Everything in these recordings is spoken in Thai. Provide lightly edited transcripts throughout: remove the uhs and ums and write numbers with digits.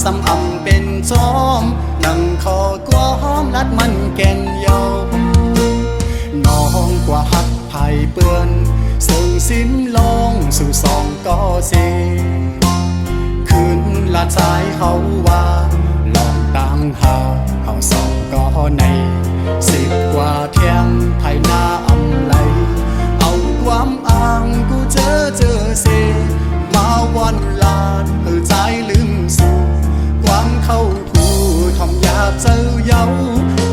สำอำเป็นจอมนั่งคอกวอมลัดมันแก่นเยาน้องกว่าหักไผ่เปื้อนส่งสิ้นลงสู่สองก็เสคืนละใจเขาว่าลองตั้งหาเขาสองก็ใน10 กว่าเที่ยงไทยหน้าอำไลเอาความอ้างกูเจอเสมาวันลาดเพื่อใจลืมสู่ความเข้าผู้ทอมอยากเจอเย้า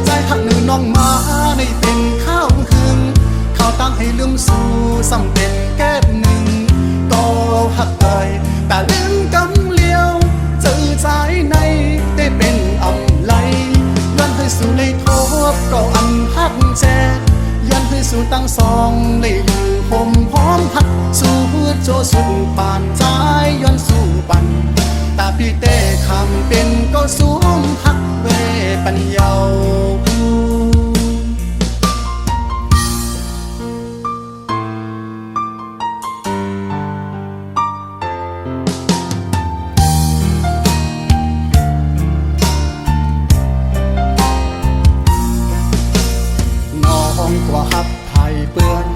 ใจหักหนึ่งน้องมาในเป็นข้าวหึงข้าวตั้งให้ลืมสู่สำเป็นแก้หนึ่งก็หักเอ่ยแต่ลืมกำเลี้ยวเจอใจในได้เป็นอำไลย้อนให้สู่ในทบก็อันหักแจย้อนให้สู่ตั้งสองเลยอยู่ห่มพร้อมหักสู่โจสุดป่านใจย้อนสู่ปันตาพี่เต้คำเป็นก็สวมหักเวปัญญากว่าหักไผ่เปื้อน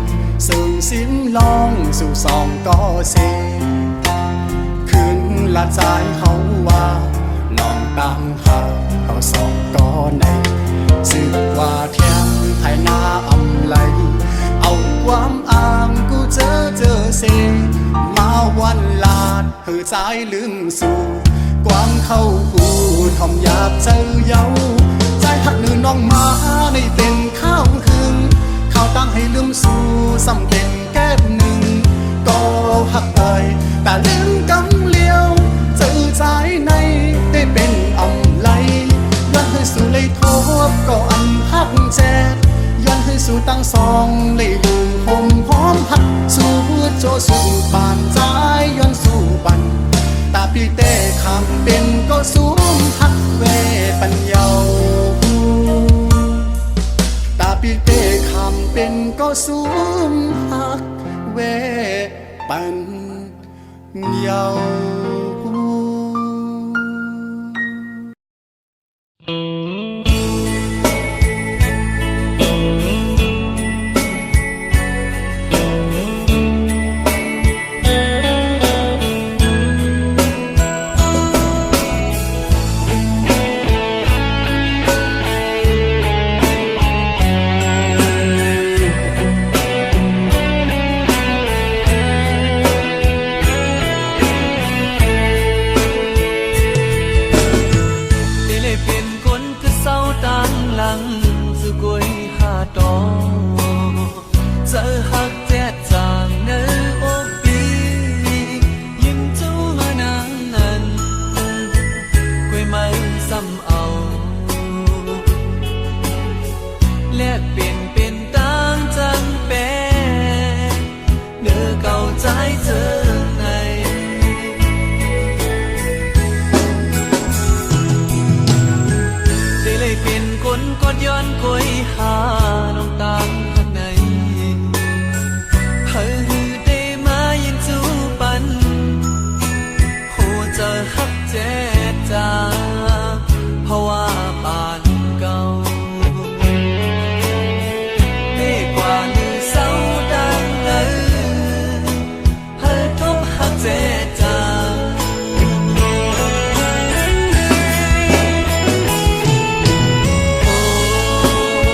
ซึ่งสิ้นลองสู่สองก็เสคืนละใจเขาว่าลองตั้งหาเขาสองก็ใน10 กว่าเที่ยงไทยหน้าอำไลเอาความอ้างกูเจอเสมาวันลาดเพื่อใจลืมสู่ความเข้าหูทอมอยากเจอเย้าใจหักหนึ่งน้องมาในเป็นข้าวหึงข้าวตั้งให้ลืมสู่สำเป็นแก้หนึ่งก็หักเอ่ยแต่ลืมกำเลี้ยวเจอใจในได้เป็นอำไลย้อนให้สู่เลยทบก็อันหักแจย้อนให้สู่ตั้งสองเลยอยู่ห่มพร้อมหักสู่โจสู่ป่านใจย้อนสู่ปันตาพี่เต้คำเป็นก็สวมหักเวปัญญาตาพี่เต้คำเป็นก็สวมหักเวปัญญาย้อนคุยหาน้องตามข้างในเฮ้ยได้มายินจูปันหัวใจหักเจ็ดจาเพราะว่าปานเก่าได้กว่าลือเศร้าดังเลยเฮ้ยทบหักเจ็ดจาโ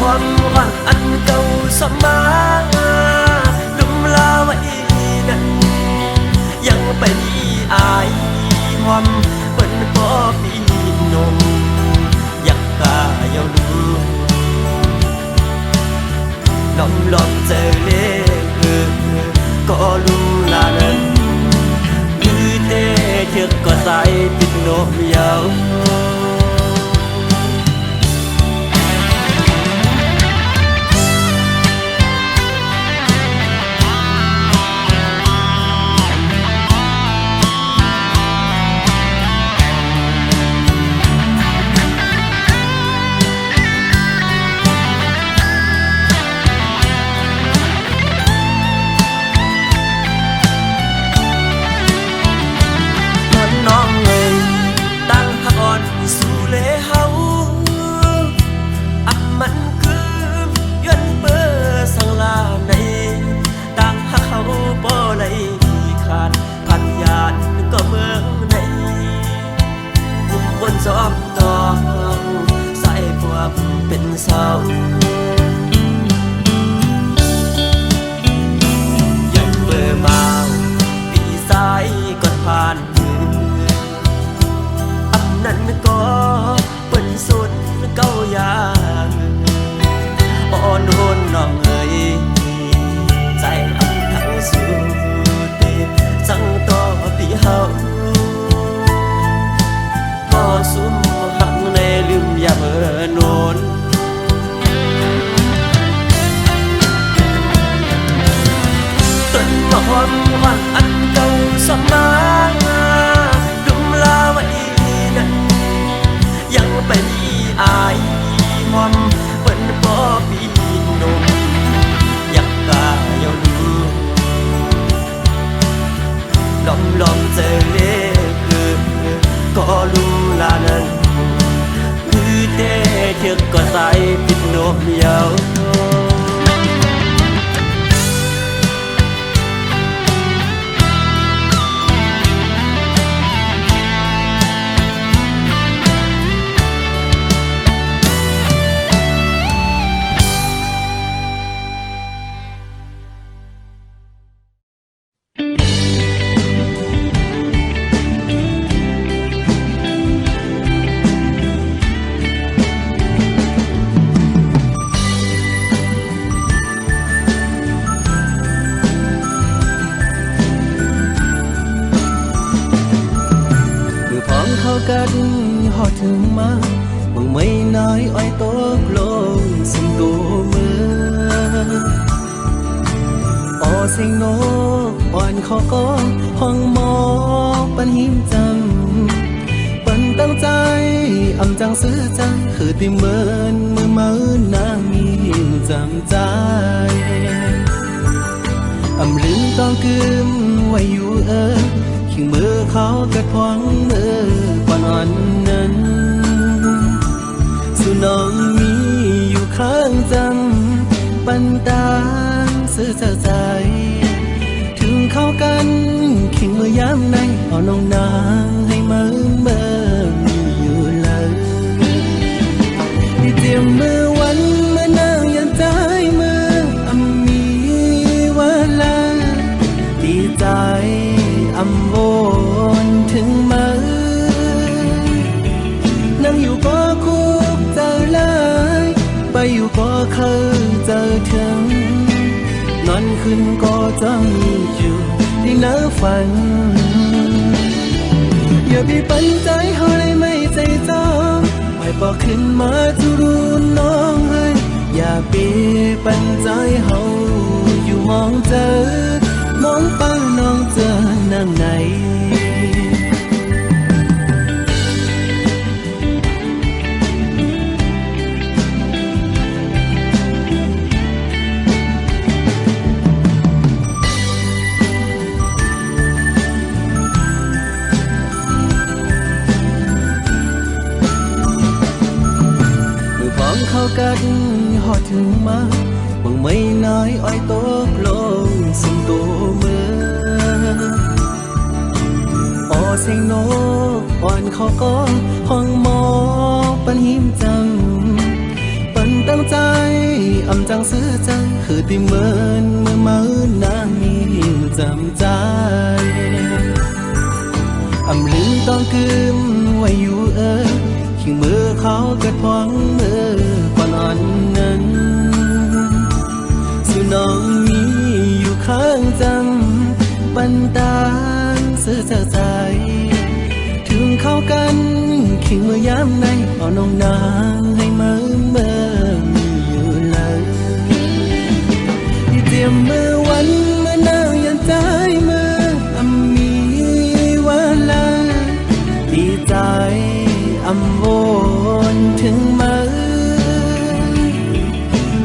ความหวังอันเก่าสมาลุมลาไว้นั้นยังไปอายความเปิ้นพอปีนมอยากกายาวลืมล้อมเจอเล่ก็รู้ลานั้นมือเตะเชือกก็ใส่ปิดนมยาวจอมตองใส่พวกเป็นเสายังเบื่อเบาปีสายก่อนผ่านมืออันนั้นก็เป็นสุดเก้ายางอ่อนโหนน้องเอ๋ยใจอันทั้งสุดสั่งต่อปีเฮาสุมหักในลืมอย่าเมื่อนนต้นมะฮอมหวังอันเก่าสมาดุมลาไว้นั้นยังไปอายความเปิ้นพอปีนมอยากกายาวลืมล้อมเจอเล่ก็รู้ลานั้นคือเตะเชือกก็ใส่ปิดนมยาวกันหอดถึงมาบังไม่น้อยอ้อยตกลงสิ่งตัวมือออเสียงนกอ่อนขอก้องห้องหมอกปันหิมจังปันตั้งใจอำจังซื้อจังคือติเมินมือมือนางมีหิมจำใจอำลืมต้องกึมไว้อยู่ขิงมือเขากระทวงมือก่อนอ่อนนั้นสุน้องมีอยู่ข้างจังปันตางซื้อเจ้าใจถึงเข้ากันขิงมือยามในเอาน้องนางให้มือเบิ่งอยู่เลยที่เตรียมมือวันเมื่อนางยันใจมือมีวันละดีใจอำวนถึงมือนั่งอยู่ก็คุกเจอเลยไปอยู่ก็เคยเจอถึงนอนขึ้นก็จ้องอยู่ที่เนื้อฝันอย่าไปปันใจเขาเลยไม่ใจจ้องไม่บอกขึ้นมาจะรู้น้องให้อย่าไปปันใจเขาอยู่มองเจอมองเป้าน้องเจอนั่งไหนมือพร้อมเข้ากันหอดถึงมาบังไม่น้อยอ้อยตกลงสิ่งตัวมือออเสียงนกอ่อนขอก้องห้องหมอกปันหิมจังปันตั้งใจ อำจังซื้อใจคือที่เหมือนเมื่อเมานางมีจำใจอำลืมต้องคืมไว้อยู่ขิงมือเขาเกิดพวงมือก่อนอ่อนนั้นสู่น้องมีอยู่ข้างจำปันตางซื้อเจ้าใจถึงเข้ากันขิงมือยามในเอาน้องนางให้เมื่อยู่เลยที่เตรียมมือวันเมื่อนางยันใจมืออำมีวันละดีใจอำโวนถึงมือ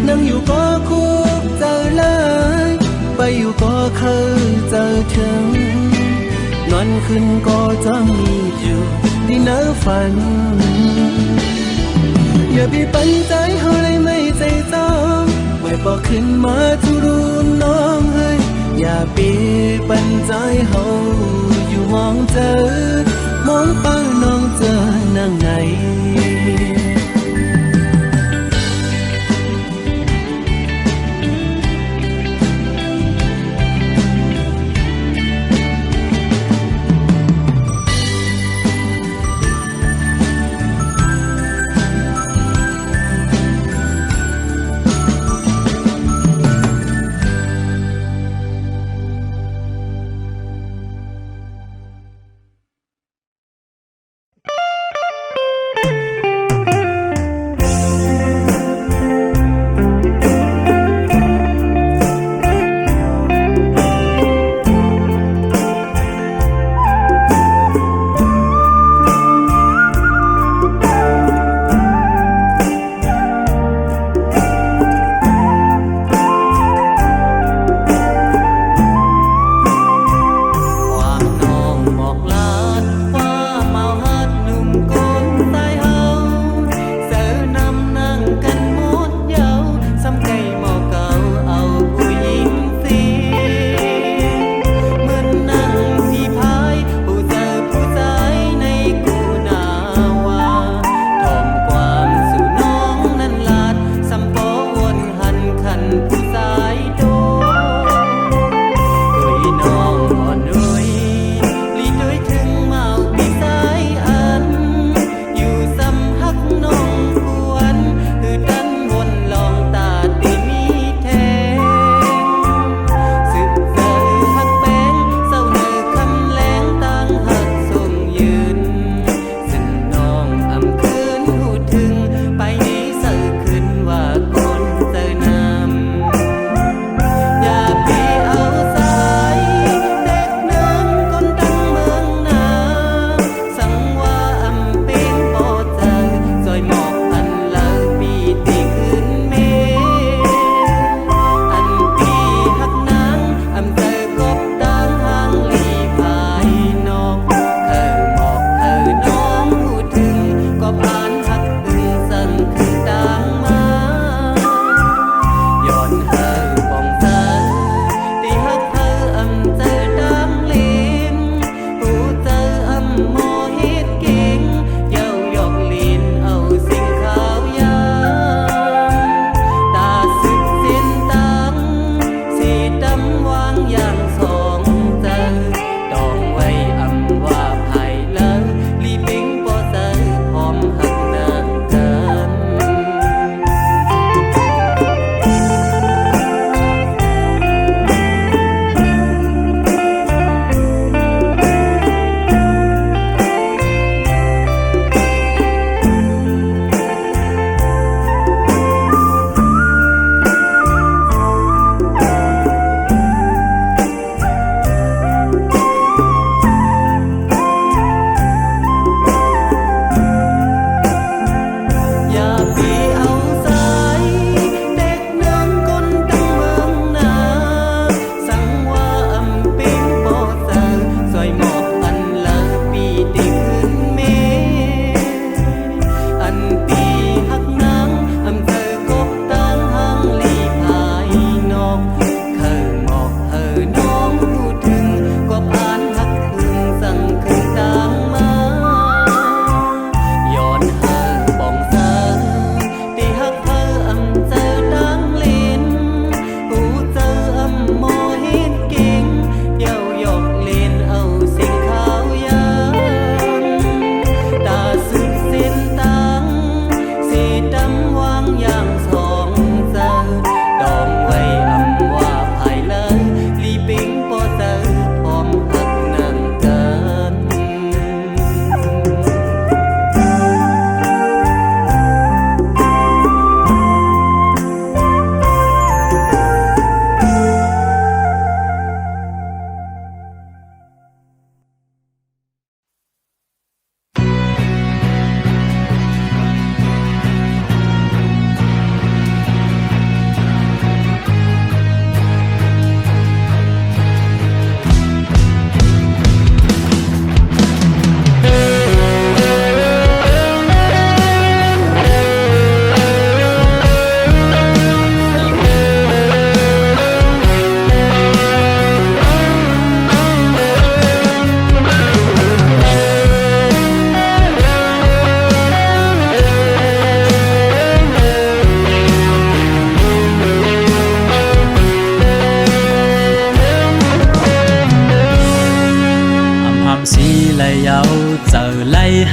นั่งอยู่ก็คุกเจอเลยไปอยู่ก็เคยเจอถึงนอนขึ้นก็จะมีอยู่ที่เนื้อฝันอย่าไปปันใจเฮาเลยไม่ใจจองไว้บอกขึ้นมาทุรูน้องเฮ้ยอย่าไปปันใจเฮาอยู่มองเจอมองป้าน้องเจอนั่งไหน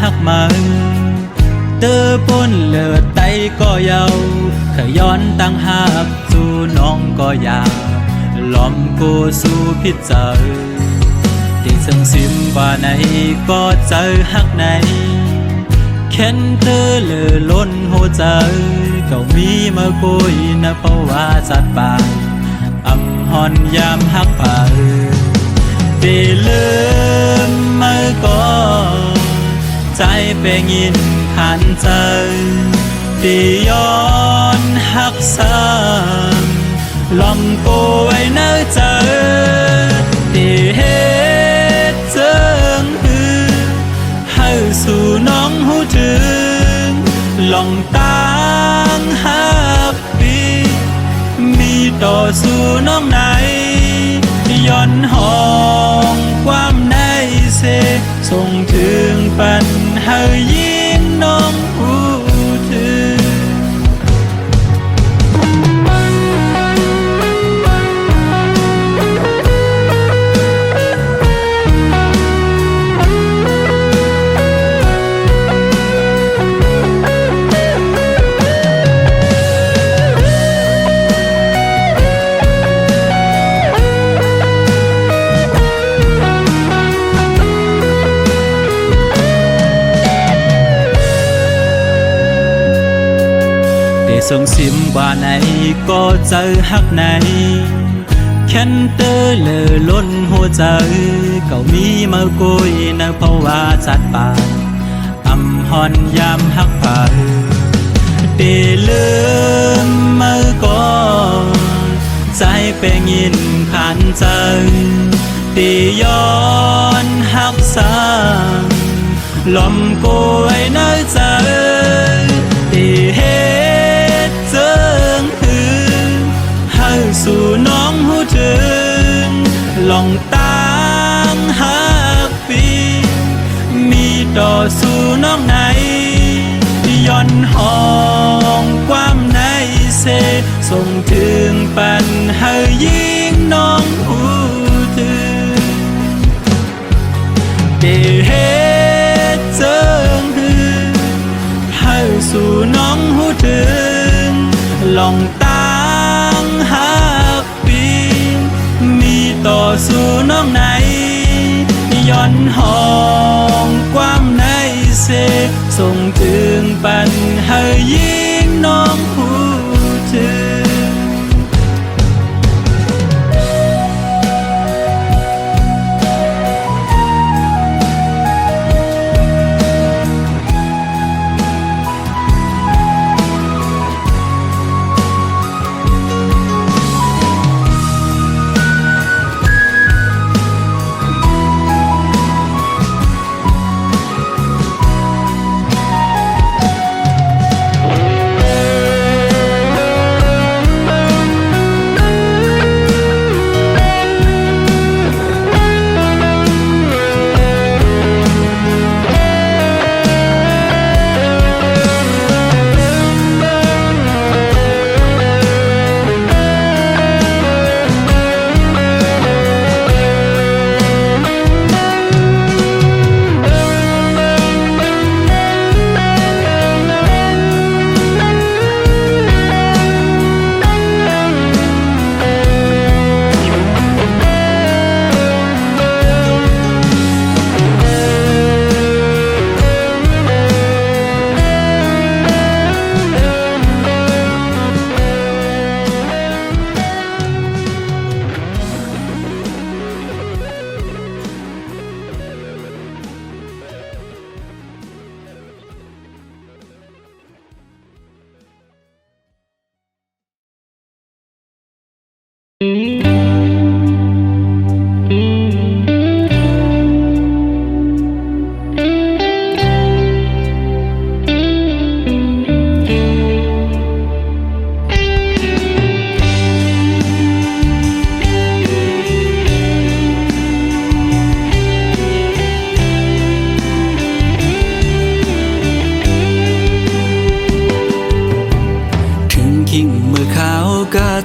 หักมันเตอปนเลือดไตก็เยาขย้อนตั้งหักสู่น้องก็อยากล้อมกูสู่พิษเจอได้ซึ่งซิมว่าไหนก็เจอหักไหนแค้นเธอเลือล้นหัวใจก็มีมาคุยนะเพราะว่าจัดปากอำหอนยามหักผ่าไปลืมเมื่อก่อนใจเป็นยินขันใจตีย้อนหักซ้ำลอมกูไว้เนื้อใจตีเหตุเจิงหือให้สู่น้องหูถึงลองตั้งหักปีมีต่อสู่น้องไหนย้อนห้องความในเสส่งถึงปันให้ยิ้มน้องหูถึงส่งซิมว่าไหนก็เจอหักไหนแค้นเตอเลือล้นหัวใจก็มีมากุยนะเพราะว่าจัดปากอำหอนยามหักผ่าได้ลืมเมื่อก่อนใจเป็นยินขันใจได้ย้อนหักซ้ำลมกูไว้เนื้อใจได้เห็นเจิงหือให้สู่น้องหูถึงลองตั้งหักปีมีต่อสู่น้องไหนย้อนห้องความในเสส่งถึงปันให้ยิ่งน้องหูถึงได้เห็นเจิงหือให้สู่น้องหูถึงลองตั้งหักปีมีต่อสู่น้องไหนย้อนห้องความในเสส่งถึงปันให้ยิ่งน้องหูถึง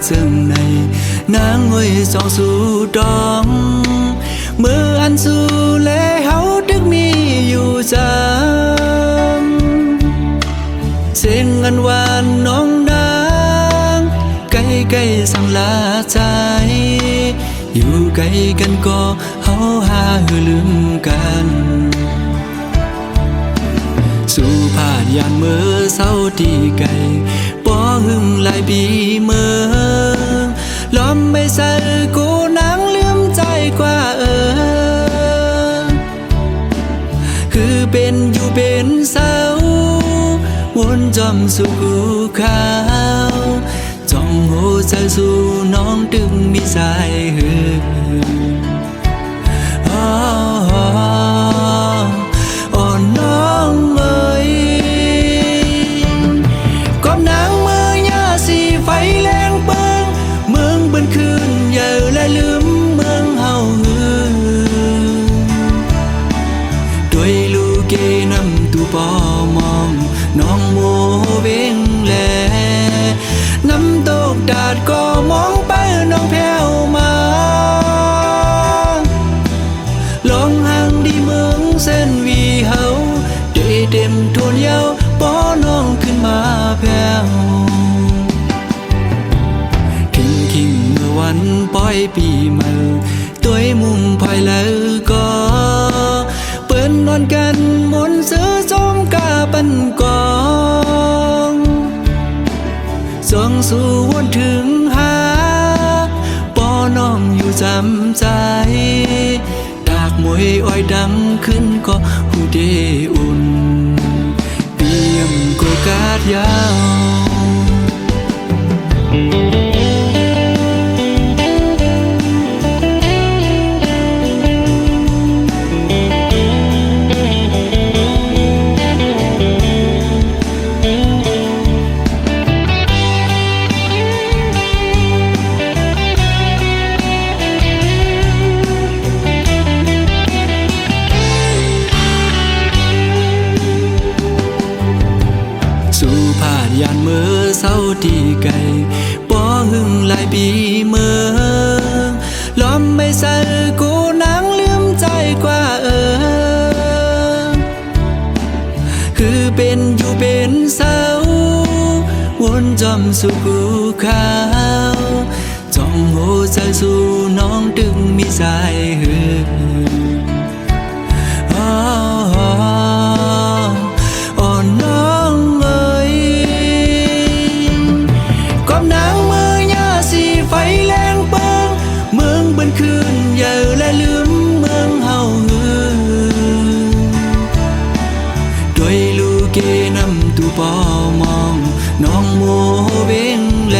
จึงในนางไว้สองสู่ดองมืออันสู่และเฮาดึง มีอยู่จำเสียงอันหวานน้องนางใกล้ๆสั่งลาใจอยู่ไกลกันก็เฮาหาหือลืมกันสู่ผ่านยานเมื่อเศร้าที่ไกลป่อหึงหลายปีเมื่อล้อมไม่ใส่กูนางลืมใจกว่าคือเป็นอยู่เป็นเศร้าวนจอมสู่กูขาวจ้องหัวใจสู่น้องตึงมีสายหืออ่อนน้องเอ้ยกอบนางเมื่อยาสีไฟแรงเปิงเมืองเบิ่นคืนเยอะและลืมเมืองเฮาหือด้วยลูกเกนำตูปอมองน้องโมเวงแลน้ำตกดาดก็มองไปน้องแผ่วมาลองห่างดีเมืองเส้นวีเฮาได้เต็มทวนเยาป้อน้องขึ้นมาแผ่วคิงเมื่อวันปล่อยปีเมื่อตัวมุมภายแล้วก็เปิ้นนอนกันมนซื้อจมกาปันกองส่องสู่วนถึงหาป้อน้องอยู่จำใจดากมวยอ้อยดังขึ้นก็หูเดอุ่นเปียมโกกาดยาวสู่ผ่านยานเมื่อเศร้าที่ไกลป่อหึงหลายปีเมื่อล้อมไม่ใส่กูนางลืมใจกว่าคือเป็นอยู่เป็นเศร้าวนจอมสู่กูขาวจ้องหัวใจสู่น้องตึงมีสายหืออ่อนน้องเอ้ยกอบนางเมื่อยาสีไฟแรงเปิงเมืองเบิ่นคืนเยอะและลืมเมืองเฮาหือด้วยลูกเกนำตูปอมองน้องโมเวงแล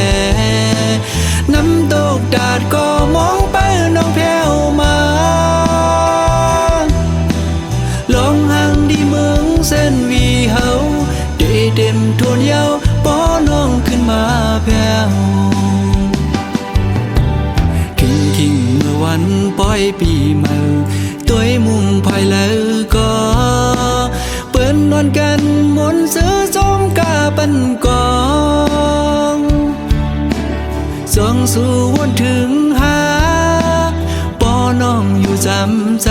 น้ำตกดาดก็มองไปน้องแผ่วมาลองห่างดีเมืองเส้นวีเฮาได้เต็มทวนเยาป้อน้องขึ้นมาแผ่วคิงเมื่อวันปล่อยปีเมื่อตัวมุมภายแล้วก็เปิ้นนอนกันมนซื้อจมกาปันกองส่องสู่วนถึงหาป้อน้องอยู่จำใจ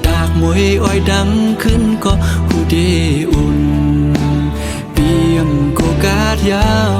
ดากมวยอ้อยดังขึ้นก็หูเดอุ่นเปียมโกกาดยาว